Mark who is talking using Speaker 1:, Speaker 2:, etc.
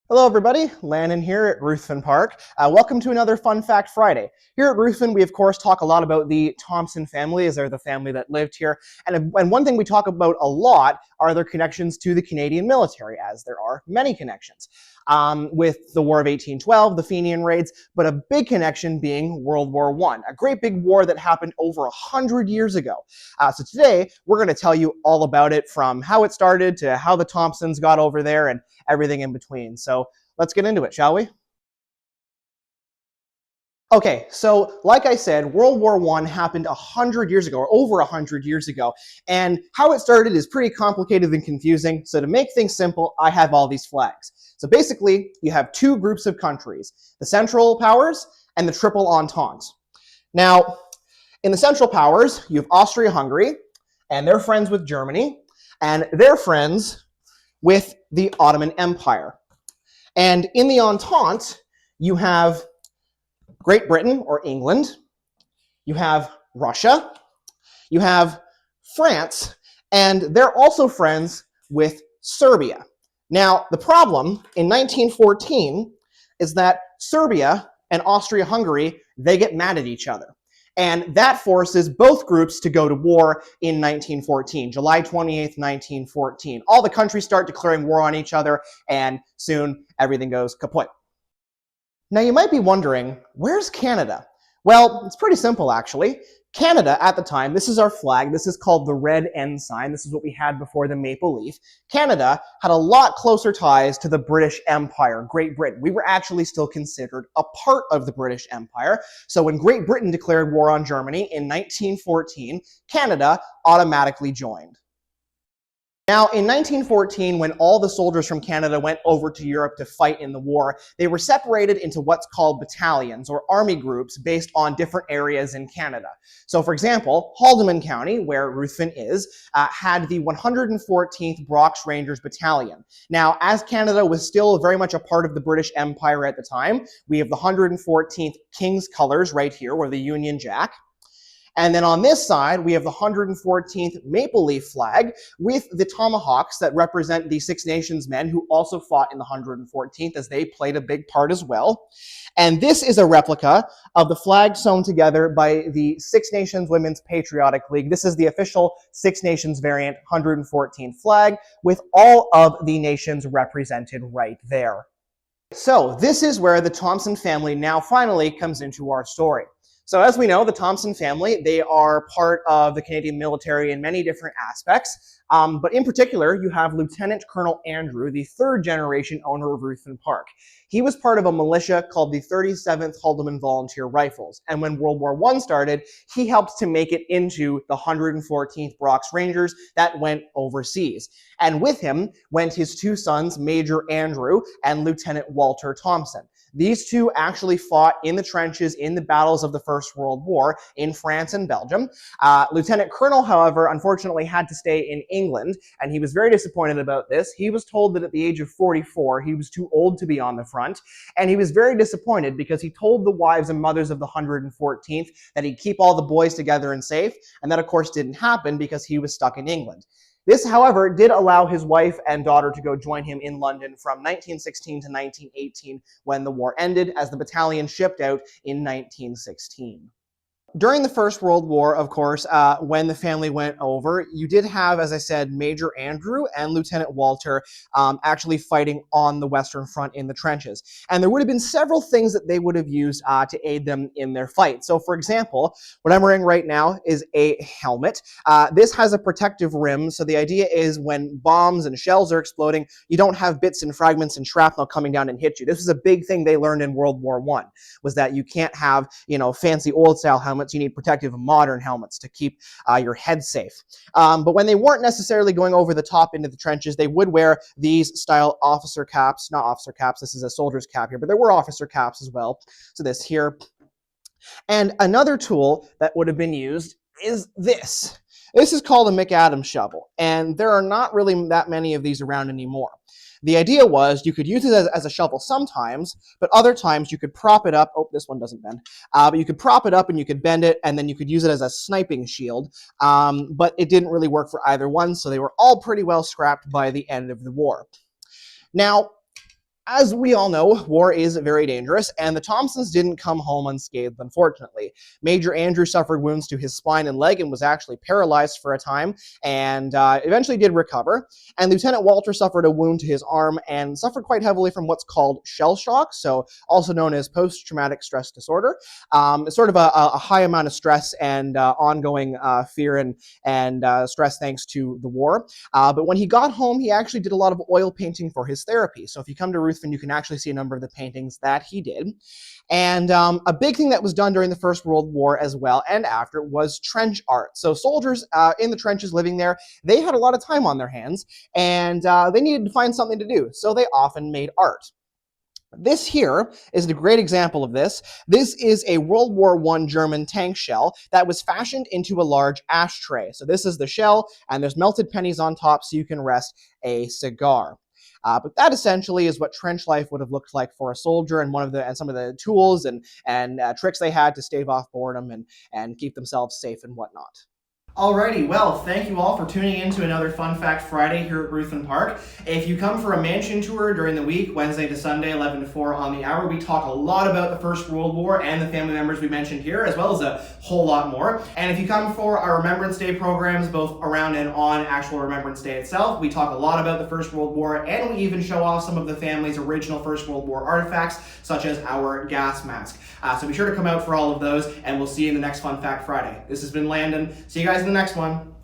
Speaker 1: Hello everybody, Landon here at Ruthven Park. Welcome to another Fun Fact Friday. Here at Ruthven, we of course talk a lot about the Thompson family, as they're the family that lived here. And one thing we talk about a lot are their connections to the Canadian military, as there are many connections. With the War of 1812, the Fenian raids, but a big connection being World War I, a great big war that happened over 100 years ago. So today, we're going to tell you all about it, from how it started to how the Thompsons got over there and everything in between. So let's get into it, shall we? Okay, so like I said, World War I happened 100 years ago, or over 100 years ago, and how it started is pretty complicated and confusing, so to make things simple, I have all these flags. So basically, you have two groups of countries, the Central Powers and the Triple Entente. Now, in the Central Powers, you have Austria-Hungary, and they're friends with Germany, and they're friends with the Ottoman Empire. And in the Entente, you have Great Britain, or England, you have Russia, you have France, and they're also friends with Serbia. Now, the problem in 1914 is that Serbia and Austria-Hungary, they get mad at each other. And that forces both groups to go to war in 1914, July 28th, 1914. All the countries start declaring war on each other, and soon everything goes kaput. Now you might be wondering, where's Canada? Well, it's pretty simple actually. Canada at the time, this is our flag, this is called the red ensign, this is what we had before the maple leaf. Canada had a lot closer ties to the British Empire, Great Britain. We were actually still considered a part of the British Empire. So when Great Britain declared war on Germany in 1914, Canada automatically joined. Now, in 1914, when all the soldiers from Canada went over to Europe to fight in the war, they were separated into what's called battalions, or army groups, based on different areas in Canada. So, for example, Haldimand County, where Ruthven is, had the 114th Brock's Rangers Battalion. Now, as Canada was still very much a part of the British Empire at the time, we have the 114th King's Colors right here, or the Union Jack. And then on this side, we have the 114th Maple Leaf flag with the tomahawks that represent the Six Nations men who also fought in the 114th, as they played a big part as well. And this is a replica of the flag sewn together by the Six Nations Women's Patriotic League. This is the official Six Nations variant 114th flag with all of the nations represented right there. So this is where the Thompson family now finally comes into our story. So as we know, the Thompson family, they are part of the Canadian military in many different aspects. But in particular, you have Lieutenant Colonel Andrew, the third generation owner of Ruthven Park. He was part of a militia called the 37th Haldimand Volunteer Rifles. And when World War I started, he helped to make it into the 114th Brock's Rangers that went overseas. And with him went his two sons, Major Andrew and Lieutenant Walter Thompson. These two actually fought in the trenches in the battles of the First World War in France and Belgium. Lieutenant Colonel, however, unfortunately had to stay in England, and he was very disappointed about this. He was told that at the age of 44, he was too old to be on the front, and he was very disappointed because he told the wives and mothers of the 114th that he'd keep all the boys together and safe, and that of course didn't happen because he was stuck in England. This, however, did allow his wife and daughter to go join him in London from 1916 to 1918 when the war ended, as the battalion shipped out in 1916. During the First World War, of course, when the family went over, you did have, as I said, Major Andrew and Lieutenant Walter actually fighting on the Western Front in the trenches. And there would have been several things that they would have used to aid them in their fight. So, for example, what I'm wearing right now is a helmet. This has a protective rim, so the idea is when bombs and shells are exploding, you don't have bits and fragments and shrapnel coming down and hit you. This was a big thing they learned in World War I, was that you can't have, fancy old-style helmets. You need protective modern helmets to keep your head safe. But when they weren't necessarily going over the top into the trenches, they would wear these style officer caps. Not officer caps, this is a soldier's cap here, but there were officer caps as well. So this here. And another tool that would have been used is this. This is called a McAdams shovel, and there are not really that many of these around anymore. The idea was you could use it as a shovel sometimes, but other times you could prop it up. Oh, this one doesn't bend. But you could prop it up and you could bend it, and then you could use it as a sniping shield. But it didn't really work for either one, so they were all pretty well scrapped by the end of the war. Now, As we all know, war is very dangerous, and the Thompsons didn't come home unscathed, unfortunately. Major Andrew suffered wounds to his spine and leg and was actually paralyzed for a time, and eventually did recover. And Lieutenant Walter suffered a wound to his arm and suffered quite heavily from what's called shell shock, so also known as post-traumatic stress disorder. It's sort of a high amount of stress and ongoing fear and stress thanks to the war. But when he got home, he actually did a lot of oil painting for his therapy. So if you come to Ruthven, you can actually see a number of the paintings that he did. And a big thing that was done during the First World War as well and after was trench art. So soldiers in the trenches living there, they had a lot of time on their hands and they needed to find something to do. So they often made art. This here is a great example of this. This is a World War I German tank shell that was fashioned into a large ashtray. So this is the shell, and there's melted pennies on top so you can rest a cigar. But that essentially is what trench life would have looked like for a soldier, and some of the tools and tricks they had to stave off boredom and keep themselves safe and whatnot. Alrighty, well, thank you all for tuning in to another Fun Fact Friday here at Ruthven Park. If you come for a mansion tour during the week, Wednesday to Sunday, 11 to 4 on the hour, we talk a lot about the First World War and the family members we mentioned here, as well as a whole lot more. And if you come for our Remembrance Day programs, both around and on actual Remembrance Day itself, we talk a lot about the First World War, and we even show off some of the family's original First World War artifacts, such as our gas mask. So be sure to come out for all of those, and we'll see you in the next Fun Fact Friday. This has been Landon. See you guys in the next one.